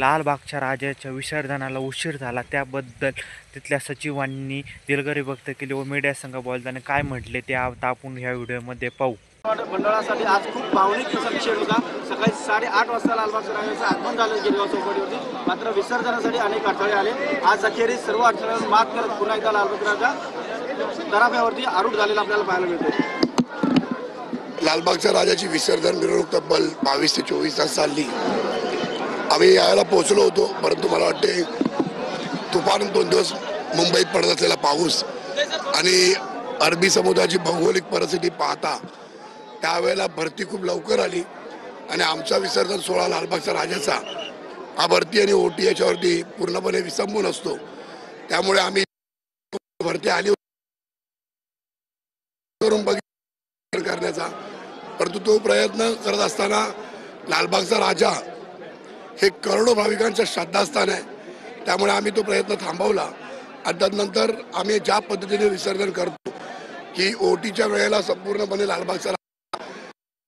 लालबागच्या राजाच्या विसर्जनाला उशीर झाला त्याबद्दल तिथल्या सचिवांनी दिलगिरी व्यक्त केली व मीडियासंग बोलताना काय म्हटले ते आपण ह्या व्हिडिओमध्ये पाहू. मंडळासाठी आज खूप भावनिक असा विषय होता. सकाळी 8:30 वाजता लालबागच्या राजाचं आगमन झालं गिरगाव चौपाटीवरती. मात्र विसर्जनासाठी अनेक अडथळे आले. आज अखेरीस सर्व अडथळ्यांवर मात करत पुन्हा एकदा लालबागचा राजा तराफ्यावरती आरूढ झालेला आपल्याला पाहायला मिळतो. लालबागच्या राजाची विसर्जन मिरवणूक तब्बल 22 ते 24 तास चालली. आम्ही यायला पोहोचलो होतो, परंतु मला वाटते तुफान 2 दिवस मुंबईत पडत असलेला पाऊस आणि अरबी समुद्राची भौगोलिक परिस्थिती पाहता त्यावेळेला भरती खूप लवकर आली आणि आमचा विसर्जन सोहळा लालबागच्या राजाचा हा भरती आणि ओटी याच्यावरती पूर्णपणे विसंबून असतो. त्यामुळे आम्ही भरती आली करून बघ करण्याचा, परंतु तो प्रयत्न करत असताना लालबागचा राजा हे करोडो भाविकांचं श्रद्धास्थान आहे. त्यामुळे आम्ही तो प्रयत्न थांबवला आणि त्यानंतर आम्ही ज्या पद्धतीने विसर्जन करतो की ओटीच्या वेळेला संपूर्णपणे लालबागचा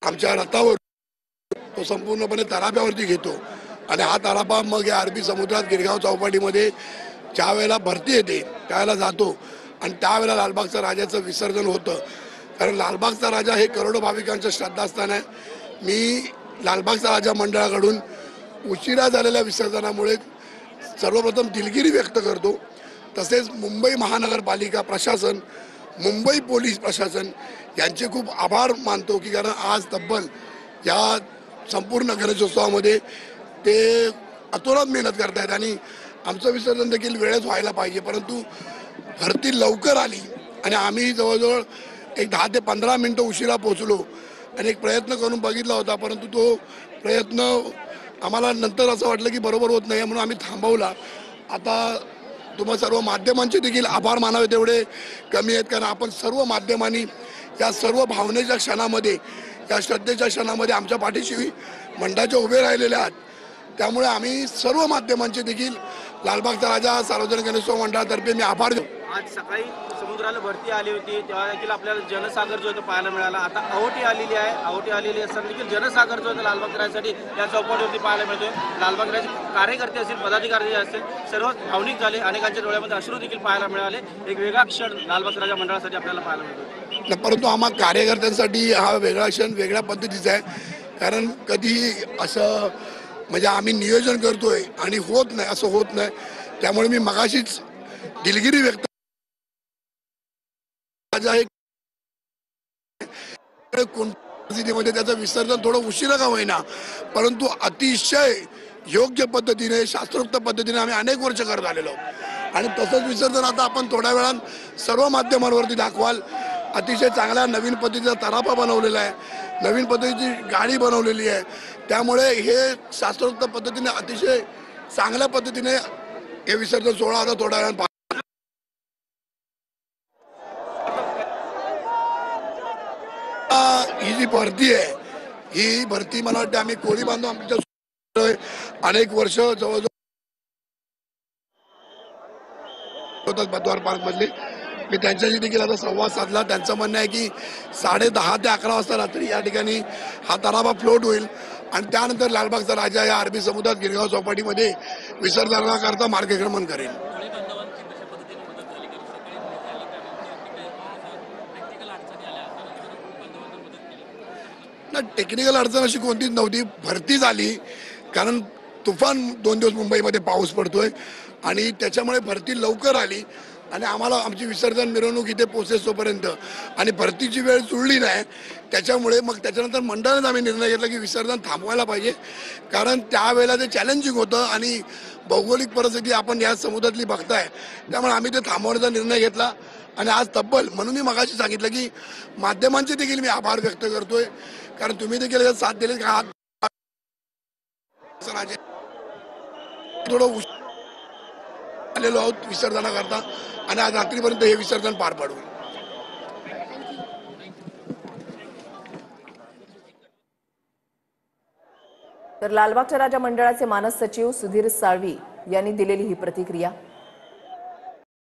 आमच्या रथावर तो संपूर्णपणे तराफ्यावरती घेतो आणि हा तराफा मग या अरबी समुद्रात गिरगाव चौपाटीमध्ये ज्या वेळेला भरती येते त्यावेळेला जातो आणि त्यावेळेला लालबागच्या राजाचं विसर्जन होतं. कारण लालबागचा राजा हे करोडो भाविकांचं श्रद्धास्थान आहे. मी लालबागचा राजा मंडळाकडून उशिरा झालेल्या विसर्जनामुळे सर्वप्रथम दिलगिरी व्यक्त करतो. तसेच मुंबई महानगरपालिका प्रशासन, मुंबई पोलीस प्रशासन यांचे खूप आभार मानतो की कारण आज तब्बल या संपूर्ण गणेशोत्सवामध्ये ते अतोनात मेहनत करत आहेत आणि आमचं विसर्जन देखील वेळेत व्हायला पाहिजे. परंतु भरती लवकर आली आणि आम्ही जवळजवळ एक 10 ते 15 मिनटं उशिरा पोहोचलो आणि एक प्रयत्न करून बघितला होता, परंतु तो प्रयत्न आम्हाला नंतर असं वाटलं की बरोबर होत नाही म्हणून आम्ही थांबवला. आता तुम्हा सर्व माध्यमांचे देखील आभार मानावे तेवढे कमी आहेत, कारण आपण सर्व माध्यमांनी या सर्व भावनेच्या क्षणामध्ये, या श्रद्धेच्या क्षणामध्ये आमच्या पाठीशी मंडळाचे उभे राहिलेले आहात. त्यामुळे आम्ही सर्व माध्यमांचे देखील लालबागचा राजा सार्वजनिक गणेशोत्सव मंडळातर्फे मी आभार देतो. आज सकाळी समुद्राला भरती आली होती तेव्हा देखील आपल्याला जनसागर जो आहे तो पाहायला मिळाला. आता अहोटी आलेली आहे. अहोटी आलेली असताना देखील जनसागर जो आहे लालबागच्या राजासाठी या चौपाटीवरती पाहायला मिळतोय. लालबागच्या कार्यकर्ते असतील, पदाधिकारी असतील, सर्व भावनिक झाले. अनेकांच्या डोळ्यामध्ये अश्रू देखील पाहायला मिळाले. एक वेगळा क्षण लालबागच्या राजा मंडळासाठी आपल्याला पाहायला मिळतो. परंतु आम्हा कार्यकर्त्यांसाठी हा वेगळा क्षण वेगळ्या पद्धतीचा आहे. कारण कधीही असं म्हणजे आम्ही नियोजन करतोय आणि होत नाही असं होत नाही. त्यामुळे मी मगाशीच दिलगिरी व्यक्त परिस्थितीमध्ये त्याचं विसर्जन थोडं उशिरा का होईना, परंतु अतिशय योग्य पद्धतीने शास्त्रोक्त पद्धतीने आम्ही अनेक वर्ष करत आलेलो आणि तसंच विसर्जन आता आपण थोड्या वेळात सर्व माध्यमांवरती दाखवाल. अतिशय चांगल्या नवीन पद्धतीचा तराफा बनवलेला आहे, नवीन पद्धतीची गाडी बनवलेली आहे. त्यामुळे हे शास्त्रोक्त पद्धतीने अतिशय चांगल्या पद्धतीने हे विसर्जन सोहळा आता थोड्या वेळात ही जी भरती आहे ही भरती मला वाटतं आम्ही कोळी बांधव आमच्या अनेक वर्ष जवळजवळ होतात बद्वार पार्क मधले. मी त्यांच्याशी देखील आता संवाद साधला. त्यांचं म्हणणं आहे की 10:30 ते 11 वाजता रात्री या ठिकाणी हा तराफा फ्लोट होईल आणि त्यानंतर लालबागचा राजा या अरबी समुद्रात गिरगाव चौपाटीमध्ये विसर्जनाकरता मार्गक्रमण करेल. टेक्निकल अडचण अशी कोणतीच नव्हती. भरती झाली कारण तुफान 2 दिवस मुंबईमध्ये पाऊस पडतोय आणि त्याच्यामुळे भरती लवकर आली आणि आम्हाला आमची विसर्जन मिरवणूक इथे पोहोचेपर्यंत आणि भरतीची वेळ जुळली नाही. त्याच्यामुळे मग त्याच्यानंतर मंडळानेच आम्ही निर्णय घेतला की विसर्जन थांबवायला पाहिजे, कारण त्यावेळेला ते चॅलेंजिंग होतं आणि भौगोलिक परिस्थिती आपण या समुद्रातली बघताय. त्यामुळे आम्ही ते थांबवण्याचा निर्णय घेतला आणि आज तब्बल म्हणून मी मगाशी सांगितलं की माध्यमांचे देखील मी आभार व्यक्त करतोय, कारण तुम्ही देखील यात साथ दिले. का थोडं आलेलो आहोत विसर्जनाकरता आणि आज रात्रीपर्यंत हे विसर्जन पार पाडू. तर लालबागच्या राजा मंडळाचे मानस सचिव सुधीर साळवी यांनी दिलेली ही प्रतिक्रिया.